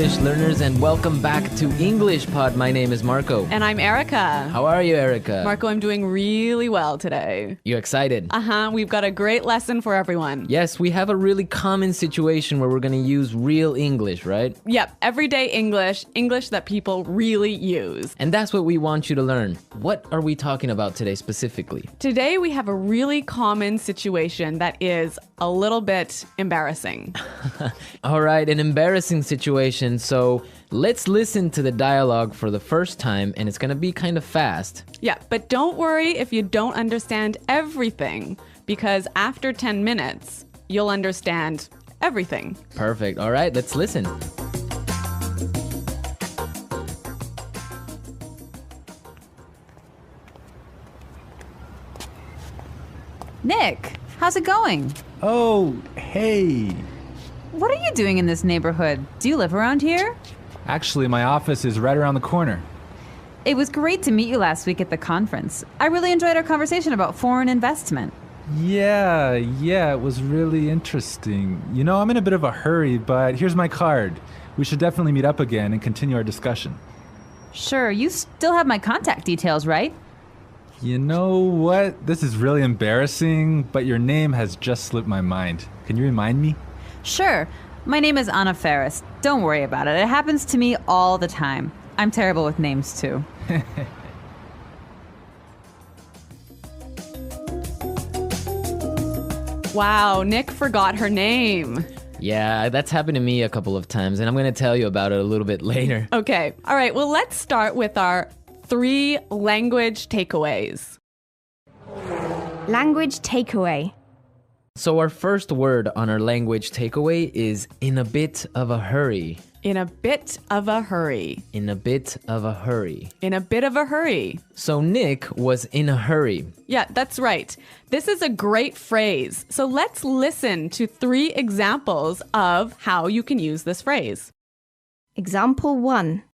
English learners, and welcome back to English Pod. My name is Marco. And I'm Erica. How are you, Erica? Marco, I'm doing really well today. You excited? We've got a great lesson for everyone. Yes, we have a really common situation where we're going to use real English, right? Yep, everyday English, English that people really use. And that's what we want you to learn. What are we talking about today specifically? Today we have a really common situation that is a little bit embarrassing. All right, an embarrassing situation. So let's listen to the dialogue for the first time, and it's going to be kind of fast. Yeah, but don't worry if you don't understand everything, because after 10 minutes, you'll understand everything. Perfect. All right, let's listen. Nick, how's it going? Oh, hey. What are you doing in this neighborhood? Do you live around here? Actually, my office is right around the corner. It was great to meet you last week at the conference. I really enjoyed our conversation about foreign investment. Yeah, it was really interesting. You know, I'm in a bit of a hurry, but here's my card. We should definitely meet up again and continue our discussion. Sure, you still have my contact details, right? You know what? This is really embarrassing, but your name has just slipped my mind. Can you remind me? Sure. My name is Anna Ferris. Don't worry about it. It happens to me all the time. I'm terrible with names, too. Wow, Nick forgot her name. Yeah, that's happened to me a couple of times, and I'm going to tell you about it a little bit later. Okay, all right, well, let's start with our 3 language takeaways. Language takeaway. So our first word on our language takeaway is in a bit of a hurry. In a bit of a hurry. In a bit of a hurry. In a bit of a hurry. So Nick was in a hurry. Yeah, that's right. This is a great phrase. So let's listen to 3 examples of how you can use this phrase. Example 1.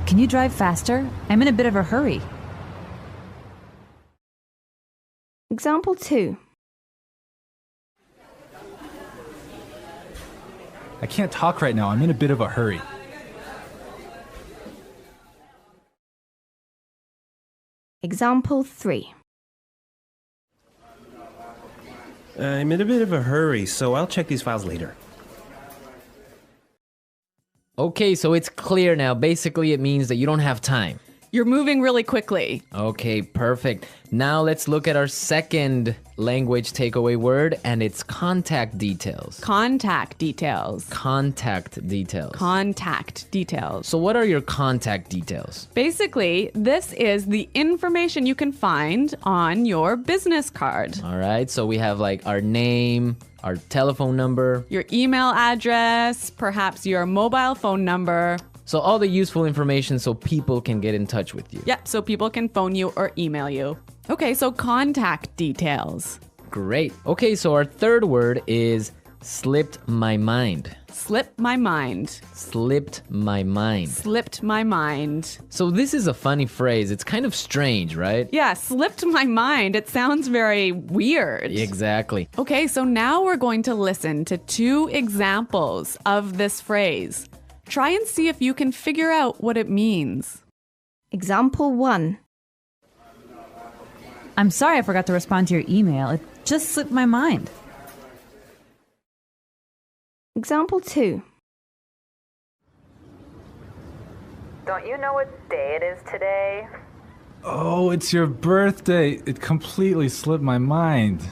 Can you drive faster? I'm in a bit of a hurry. Example 2. I can't talk right now. I'm in a bit of a hurry. Example 3. I'm in a bit of a hurry, so I'll check these files later. Okay, so it's clear now. Basically, it means that you don't have time. You're moving really quickly. Okay, perfect. Now let's look at our second language takeaway word, and it's contact details. Contact details. Contact details. Contact details. So what are your contact details? Basically, this is the information you can find on your business card. All right, so we have like our name, our telephone number, Your email address, perhaps your mobile phone number. so all the useful information so people can get in touch with you. Yep, so people can phone you or email you. Okay, so contact details. Great. Okay, so our third word is slipped my mind. Slipped my mind. Slipped my mind. Slipped my mind. So this is a funny phrase. It's kind of strange, right? Yeah, slipped my mind. It sounds very weird. Exactly. Okay, so now we're going to listen to 2 examples of this phrase. Try and see if you can figure out what it means. Example 1. I'm sorry I forgot to respond to your email. It just slipped my mind. Example 2. Don't you know what day it is today? Oh, it's your birthday. It completely slipped my mind.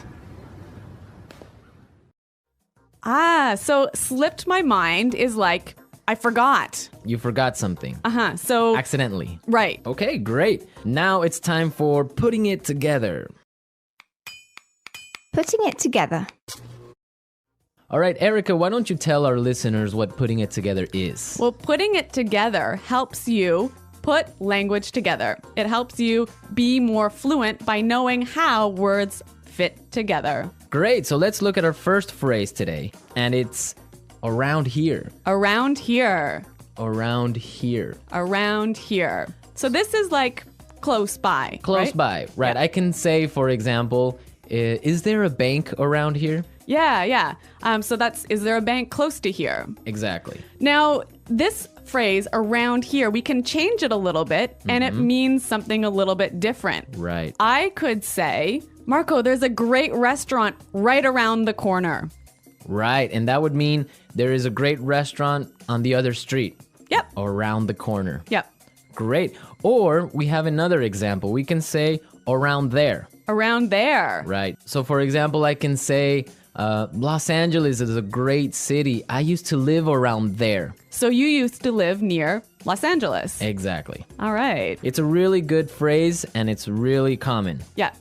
So slipped my mind is like, I forgot. You forgot something. So, Accidentally. right. Okay, great. Now it's time for putting it together. Putting it together. All right, Erica, why don't you tell our listeners what putting it together is? Well, putting it together helps you put language together. It helps you be more fluent by knowing how words fit together. Great, so let's look at our first phrase today, and it's around here. Around here. Around here. Around here. So this is like close by. Close right? by, right? Yeah. I can say, for example, is there a bank around here? Yeah. So that's, is there a bank close to here? Exactly. Now, this phrase around here, we can change it a little bit and it means something a little bit different. Right. I could say, Marco, there's a great restaurant right around the corner. Right. And that would mean there is a great restaurant on the other street. Yep. Or around the corner. Yep. Great. Or we have another example. We can say around there. Around there. Right. So for example, I can say Los Angeles is a great city. I used to live around there. So you used to live near Los Angeles. Exactly. All right. It's a really good phrase and it's really common. Yeah.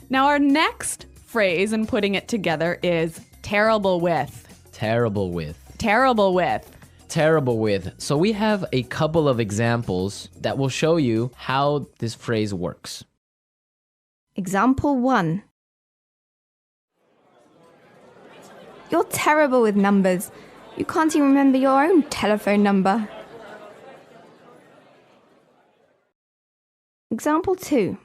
Now our next phrase and putting it together is terrible with. Terrible with. Terrible with. Terrible with. So we have a couple of examples that will show you how this phrase works. Example 1. You're terrible with numbers. You can't even remember your own telephone number. Example 2.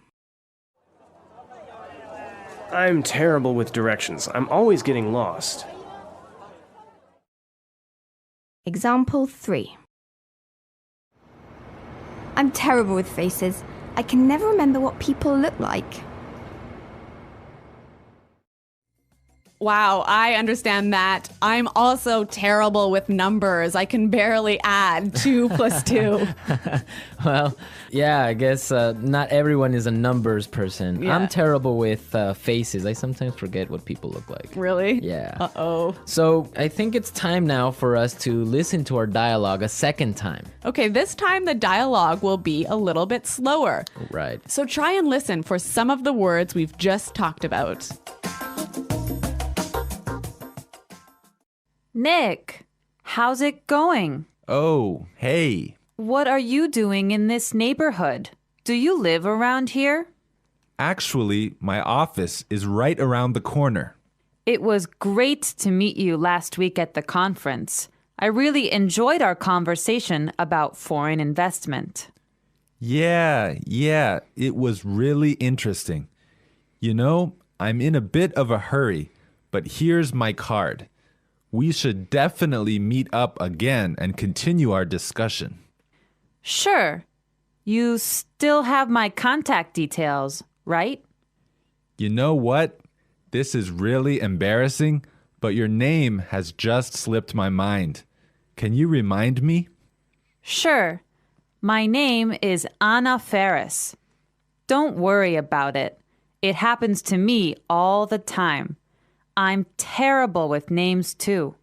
I'm terrible with directions. I'm always getting lost. Example 3. I'm terrible with faces. I can never remember what people look like. Wow, I understand that. I'm also terrible with numbers. I can barely add 2 plus 2. Well, yeah, I guess not everyone is a numbers person. Yeah. I'm terrible with faces. I sometimes forget what people look like. Really? Yeah. Uh-oh. So I think it's time now for us to listen to our dialogue a second time. Okay, this time the dialogue will be a little bit slower. Right. So try and listen for some of the words we've just talked about. Nick, how's it going? Oh, hey. What are you doing in this neighborhood? Do you live around here? Actually, my office is right around the corner. It was great to meet you last week at the conference. I really enjoyed our conversation about foreign investment. Yeah, it was really interesting. You know, I'm in a bit of a hurry, but here's my card. We should definitely meet up again and continue our discussion. Sure. You still have my contact details, right? You know what? This is really embarrassing, but your name has just slipped my mind. Can you remind me? Sure. My name is Anna Ferris. Don't worry about it. It happens to me all the time. I'm terrible with names too.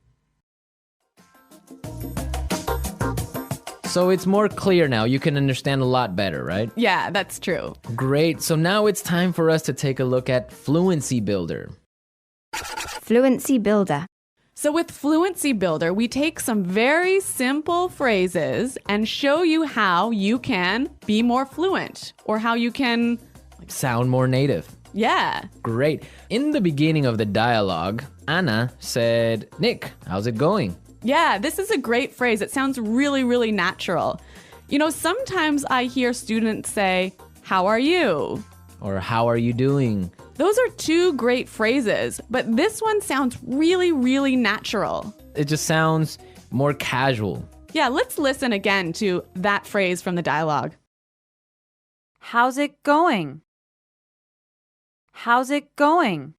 So it's more clear now. You can understand a lot better, right? Yeah, that's true. Great. So now it's time for us to take a look at Fluency Builder. Fluency Builder. So with Fluency Builder, we take some very simple phrases and show you how you can be more fluent or how you can, Sound more native. yeah. Great. In the beginning of the dialogue, Anna said, Nick, how's it going? Yeah, this is a great phrase. It sounds really, really natural. You know, sometimes I hear students say, how are you? Or how are you doing? Those are 2 great phrases, but this one sounds really, really natural. It just sounds more casual. Yeah, let's listen again to that phrase from the dialogue. How's it going? How's it going?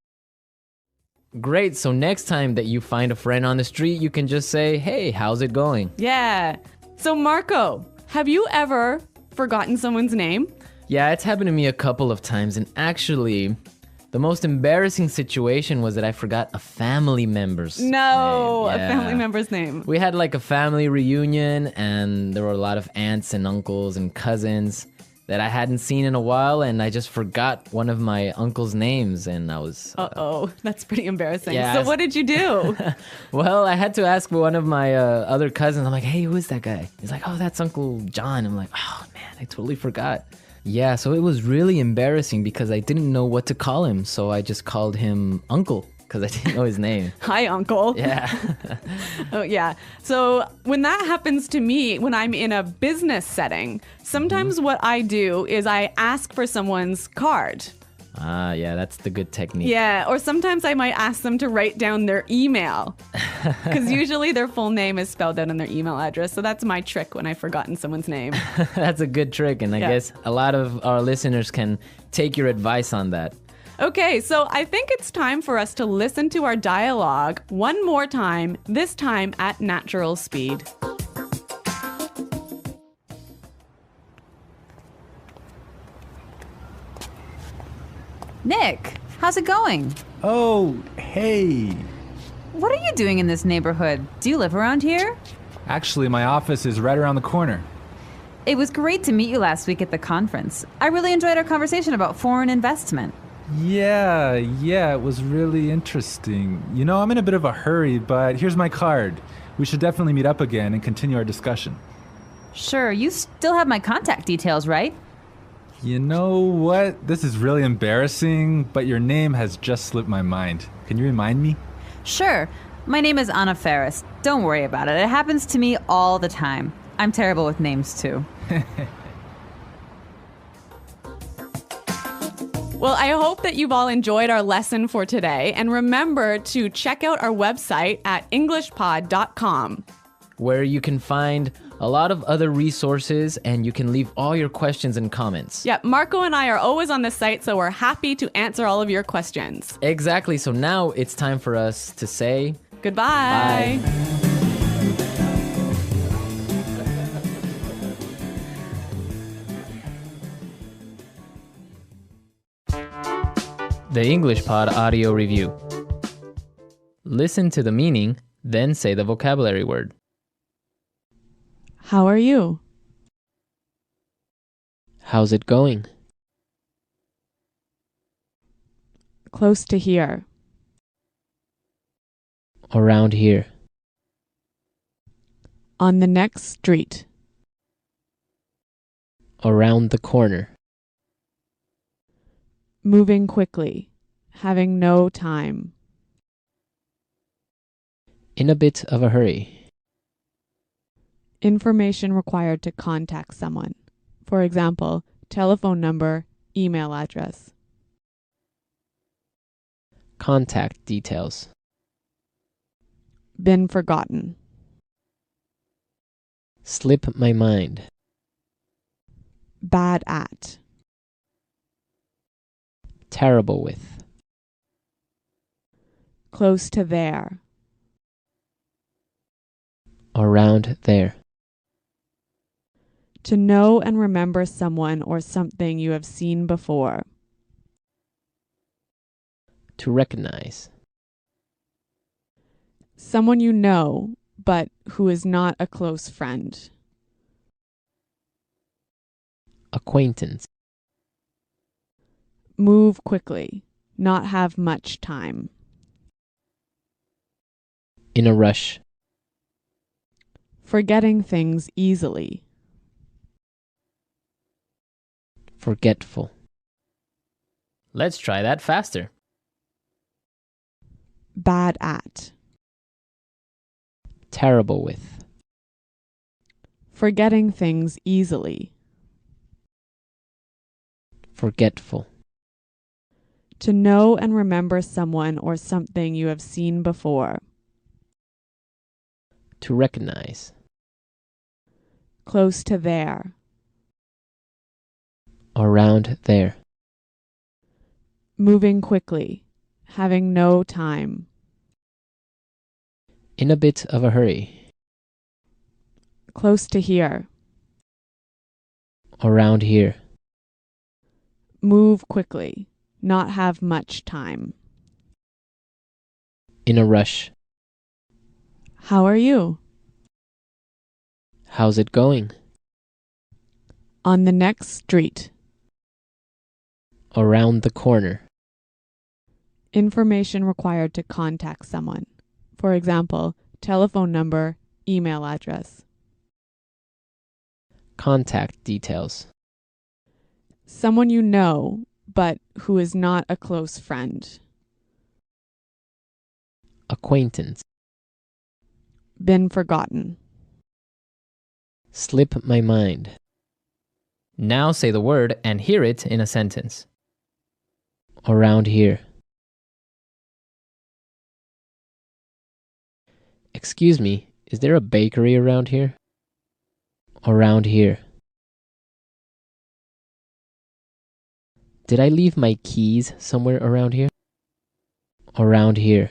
Great. So next time that you find a friend on the street, you can just say, hey, how's it going? Yeah. So Marco, have you ever forgotten someone's name? Yeah, it's happened to me a couple of times. And actually, the most embarrassing situation was that I forgot a family member's name. No, a Yeah. family member's name. We had like a family reunion and there were a lot of aunts and uncles and cousins that I hadn't seen in a while, and I just forgot one of my uncle's names, and I was... Uh-oh, that's pretty embarrassing. Yeah, So what did you do? Well, I had to ask one of my other cousins. I'm like, hey, who is that guy? He's like, oh, that's Uncle John. I'm like, oh, man, I totally forgot. Yeah, so it was really embarrassing because I didn't know what to call him, so I just called him Uncle because I didn't know his name. Hi, Uncle. Yeah. Oh, yeah. So when that happens to me, when I'm in a business setting, sometimes what I do is I ask for someone's card. Ah, yeah, that's the good technique. Yeah, or sometimes I might ask them to write down their email. Because usually their full name is spelled out in their email address. So that's my trick when I've forgotten someone's name. That's a good trick, and I guess a lot of our listeners can take your advice on that. Okay, so I think it's time for us to listen to our dialogue one more time, this time at natural speed. Nick, how's it going? Oh, hey. What are you doing in this neighborhood? Do you live around here? Actually, my office is right around the corner. It was great to meet you last week at the conference. I really enjoyed our conversation about foreign investment. Yeah, it was really interesting. You know, I'm in a bit of a hurry, but here's my card. We should definitely meet up again and continue our discussion. Sure, you still have my contact details, right? You know what? This is really embarrassing, but your name has just slipped my mind. Can you remind me? Sure. My name is Anna Ferris. Don't worry about it. It happens to me all the time. I'm terrible with names, too. Well, I hope that you've all enjoyed our lesson for today. And remember to check out our website at englishpod.com, where you can find a lot of other resources and you can leave all your questions and comments. Yeah, Marco and I are always on the site, so we're happy to answer all of your questions. Exactly. So now it's time for us to say goodbye. Bye. The English Pod Audio Review. Listen to the meaning, then say the vocabulary word. How are you? How's it going? Close to here. Around here. On the next street. Around the corner. Moving quickly. Having no time. In a bit of a hurry. Information required to contact someone. For example, telephone number, email address. Contact details. Been forgotten. Slip my mind. Bad at. Terrible with. Close to there. Around there. To know and remember someone or something you have seen before. To recognize. Someone you know, but who is not a close friend. Acquaintance. Move quickly. Not have much time. In a rush. Forgetting things easily. Forgetful. Let's try that faster. Bad at. Terrible with. Forgetting things easily. Forgetful. To know and remember someone or something you have seen before. To recognize. Close to there. Around there. Moving quickly. Having no time. In a bit of a hurry. Close to here. Around here. Move quickly. Not have much time. In a rush. How are you? How's it going? On the next street. Around the corner. Information required to contact someone. For example, telephone number, email address. Contact details. Someone you know, but who is not a close friend. Acquaintance. Been forgotten. Slip my mind. Now say the word and hear it in a sentence. Around here. Excuse me, is there a bakery around here? Around here. Did I leave my keys somewhere around here? Around here.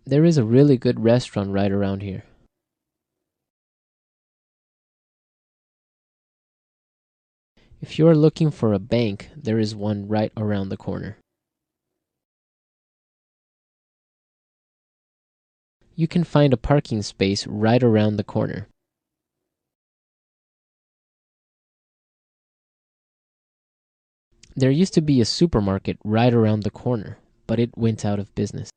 There is a really good restaurant right around here. If you are looking for a bank, there is one right around the corner. You can find a parking space right around the corner. There used to be a supermarket right around the corner, but it went out of business.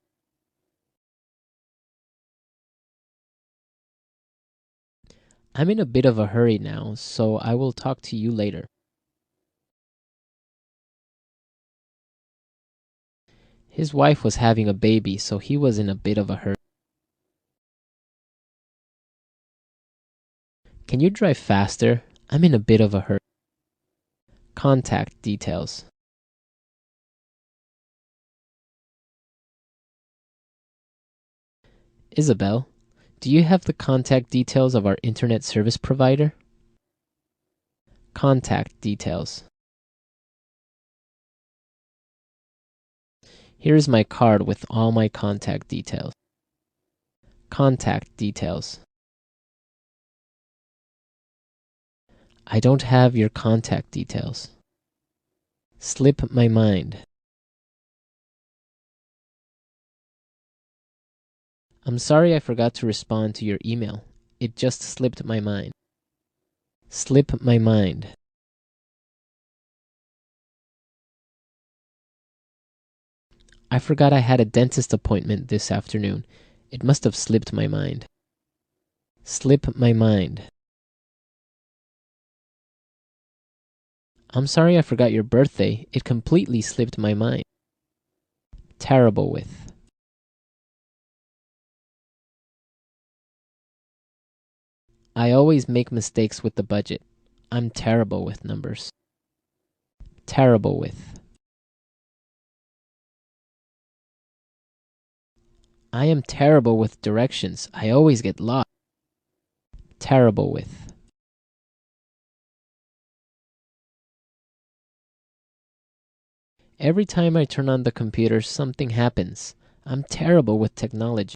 I'm in a bit of a hurry now, so I will talk to you later. His wife was having a baby, so he was in a bit of a hurry. Can you drive faster? I'm in a bit of a hurry. Contact details. Isabel, do you have the contact details of our internet service provider? Contact details. Here is my card with all my contact details. Contact details. I don't have your contact details. Slip my mind. I'm sorry I forgot to respond to your email. It just slipped my mind. Slip my mind. I forgot I had a dentist appointment this afternoon. It must have slipped my mind. Slip my mind. I'm sorry I forgot your birthday. It completely slipped my mind. Terrible with. I always make mistakes with the budget. I'm terrible with numbers. Terrible with. I am terrible with directions. I always get lost. Terrible with. Every time I turn on the computer, something happens. I'm terrible with technology.